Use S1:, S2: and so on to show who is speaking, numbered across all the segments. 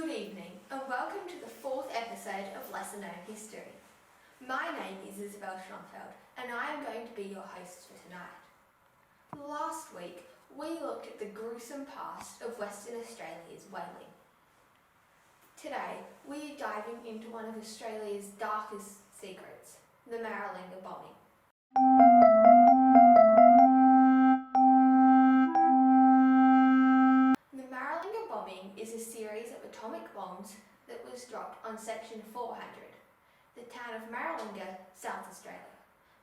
S1: Good evening and welcome to the fourth episode of Lesser Known History. My name is Isabel Schonfeld and I am going to be your host for tonight. Last week we looked at the gruesome past of Western Australia's whaling. Today we are diving into one of Australia's darkest secrets, the Maralinga bombing. The Maralinga bombing is a series of atomic bombs that was dropped on Section 400, the town of Maralinga, South Australia,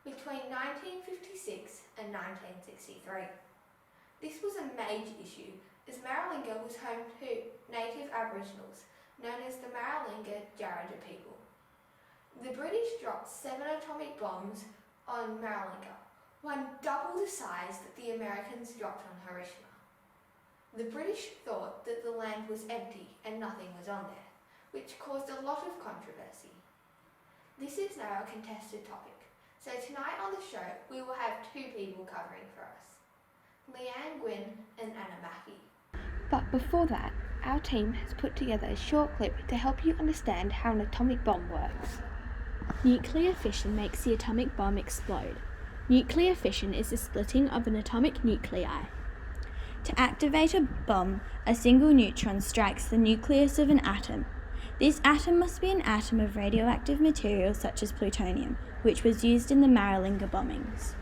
S1: between 1956 and 1963. This was a major issue as Maralinga was home to native Aboriginals known as the Maralinga Jarrada people. The British dropped 7 atomic bombs on Maralinga, one double the size that the Americans dropped on Hiroshima. The British thought that the land was empty and nothing was on there, which caused a lot of controversy. This is now a contested topic, so tonight on the show we will have 2 people covering for us, Leanne Gwynn and Anna Mackey.
S2: But before that, our team has put together a short clip to help you understand how an atomic bomb works. Nuclear fission makes the atomic bomb explode. Nuclear fission is the splitting of an atomic nuclei. To activate a bomb, a single neutron strikes the nucleus of an atom. This atom must be an atom of radioactive material such as plutonium, which was used in the Maralinga bombings.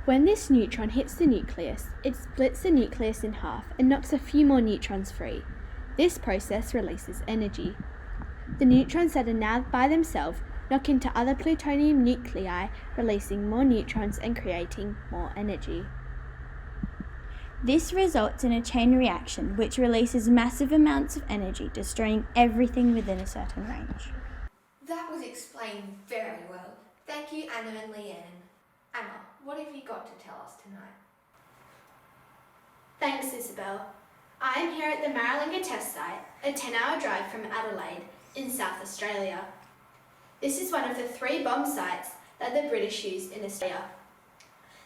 S2: When this neutron hits the nucleus, it splits the nucleus in half and knocks a few more neutrons free. This process releases energy. The neutrons that are now by themselves knock into other plutonium nuclei, releasing more neutrons and creating more energy. This results in a chain reaction which releases massive amounts of energy, destroying everything within a certain range.
S1: That was explained very well. Thank you, Anna and Leanne. Anna, what have you got to tell us tonight?
S3: Thanks, Isabel. I am here at the Maralinga test site, a 10-hour drive from Adelaide in South Australia. This is one of the 3 bomb sites that the British used in Australia.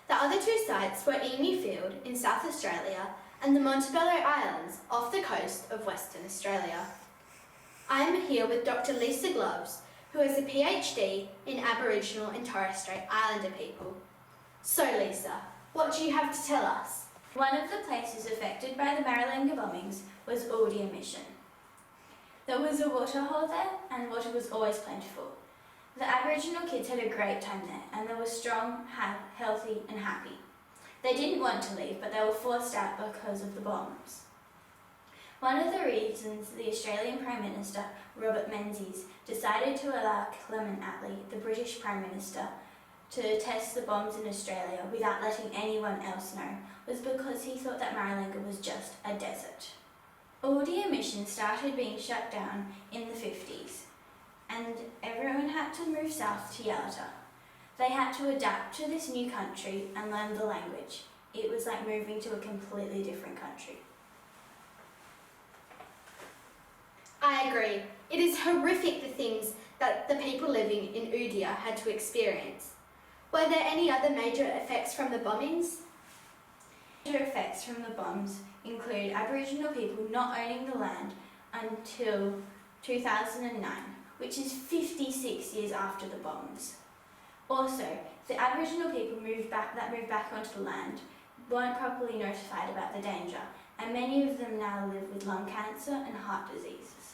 S3: The other 2 sites were Emu Field in South Australia and the Montebello Islands off the coast of Western Australia. I am here with Dr. Lisa Gloves, who has a PhD in Aboriginal and Torres Strait Islander people. So Lisa, what do you have to tell us?
S4: One of the places affected by the Maralinga bombings was Aldia Mission. There was a waterhole there and water was always plentiful. The Aboriginal kids had a great time there and they were strong, healthy and happy. They didn't want to leave, but they were forced out because of the bombs. One of the reasons the Australian Prime Minister, Robert Menzies, decided to allow Clement Attlee, the British Prime Minister, to test the bombs in Australia without letting anyone else know was because he thought that Maralinga was just a desert. Aldia Mission started being shut down in the 50s. And everyone had to move south to Yalta. They had to adapt to this new country and learn the language. It was like moving to a completely different country.
S3: I agree. It is horrific the things that the people living in Udia had to experience. Were there any other major effects from the bombings?
S4: Major effects from the bombs include Aboriginal people not owning the land until 2009. Which is 56 years after the bombs. Also, the Aboriginal people that moved back onto the land weren't properly notified about the danger, and many of them now live with lung cancer and heart diseases.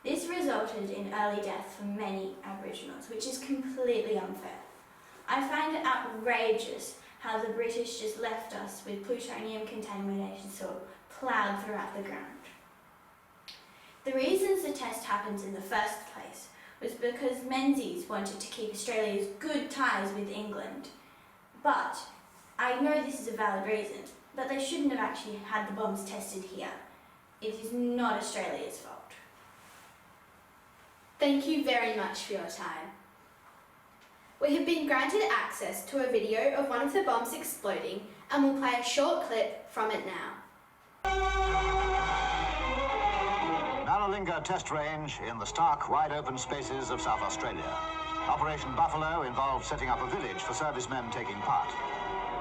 S4: This resulted in early death for many Aboriginals, which is completely unfair. I find it outrageous how the British just left us with plutonium-contaminated soil ploughed throughout the ground. The reasons the test happened in the first place was because Menzies wanted to keep Australia's good ties with England. But I know this is a valid reason, but they shouldn't have actually had the bombs tested here. It is not Australia's fault.
S3: Thank you very much for your time. We have been granted access to a video of one of the bombs exploding and will play a short clip from it now.
S5: Maralinga test range in the stark, wide-open spaces of South Australia. Operation Buffalo involved setting up a village for servicemen taking part.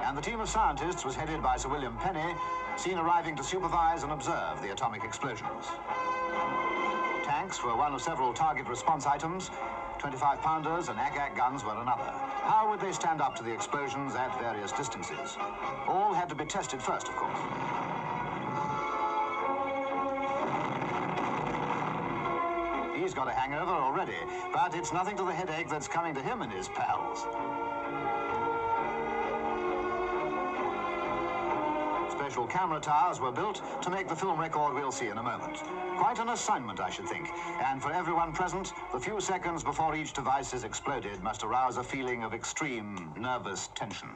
S5: And the team of scientists was headed by Sir William Penny, seen arriving to supervise and observe the atomic explosions. tanks were one of several target response items. 25-pounders and AK guns were another. How would they stand up to the explosions at various distances? All had to be tested first, of course. He's got a hangover already, but it's nothing to the headache that's coming to him and his pals. Special camera towers were built to make the film record we'll see in a moment. Quite an assignment, I should think. And for everyone present, the few seconds before each device is exploded must arouse a feeling of extreme nervous tension.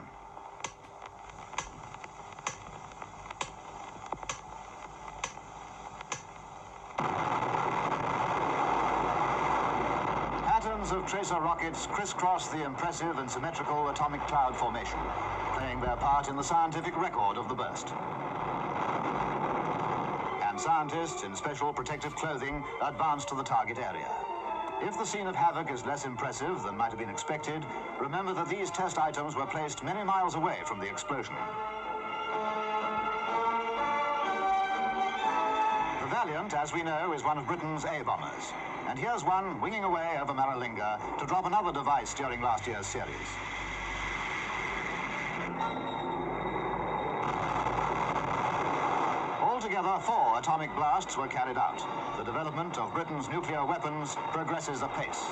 S5: Patterns of tracer rockets crisscross the impressive and symmetrical atomic cloud formation, playing their part in the scientific record of the burst. And scientists in special protective clothing advance to the target area. If the scene of havoc is less impressive than might have been expected, remember that these test items were placed many miles away from the explosion. The Valiant, as we know, is one of Britain's A-bombers. And here's one winging away over Maralinga to drop another device during last year's series. Altogether, 4 atomic blasts were carried out. The development of Britain's nuclear weapons progresses apace.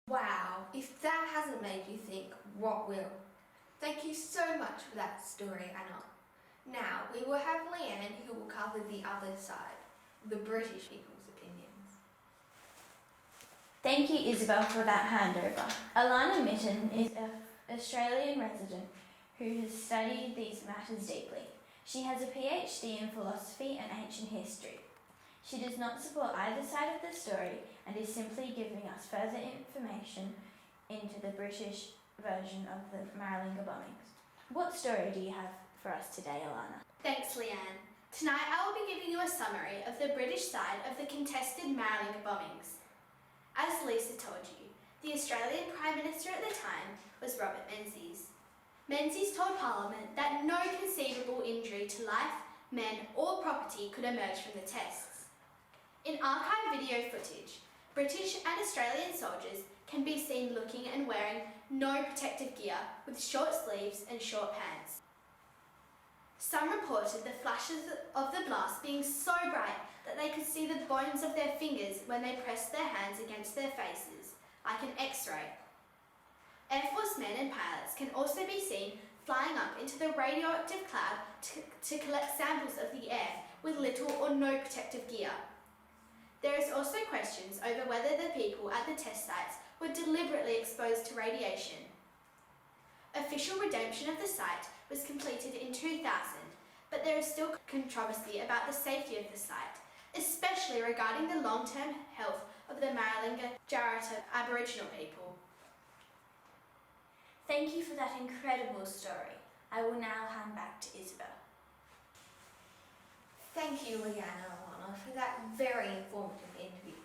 S1: Wow, if that hasn't made you think, what will? Thank you so much for that story, Anna. Now, we will have Leanne who will cover the other side, the British people's opinions.
S4: Thank you, Isabel, for that handover. Alana Mitten is an Australian resident who has studied these matters deeply. She has a PhD in philosophy and ancient history. She does not support either side of the story and is simply giving us further information into the British version of the Maralinga bombings. What story do you have for us today, Alana?
S3: Thanks, Leanne. Tonight I will be giving you a summary of the British side of the contested Maralinga bombings. As Lisa told you, the Australian Prime Minister at the time was Robert Menzies. Menzies told Parliament that no conceivable injury to life, men or property could emerge from the tests. In archived video footage, British and Australian soldiers can be seen looking and wearing no protective gear with short sleeves and short pants. Some reported the flashes of the blast being so bright that they could see the bones of their fingers when they pressed their hands against their faces, like an X-ray. Air Force men and pilots can also be seen flying up into the radioactive cloud to collect samples of the air with little or no protective gear. There is also questions over whether the people at the test sites were deliberately exposed to radiation. Official redemption of the site was completed in 2000, but there is still controversy about the safety of the site, especially regarding the long-term health of the Maralinga Jarrata Aboriginal people.
S4: Thank you for that incredible story. I will now hand back to Isabel.
S1: Thank you, Leanne and Alana, for that very informative interview.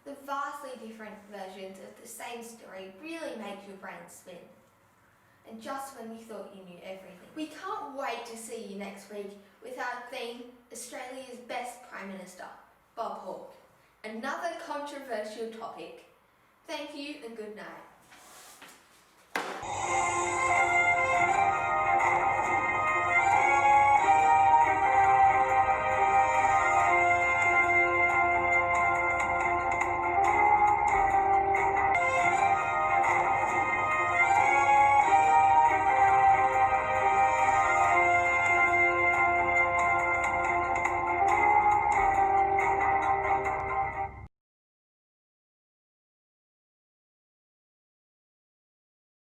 S1: The vastly different versions of the same story really make your brain spin. And just when you thought you knew everything. We can't wait to see you next week with our theme, Australia's Best Prime Minister, Bob Hawke. Another controversial topic. Thank you and good night.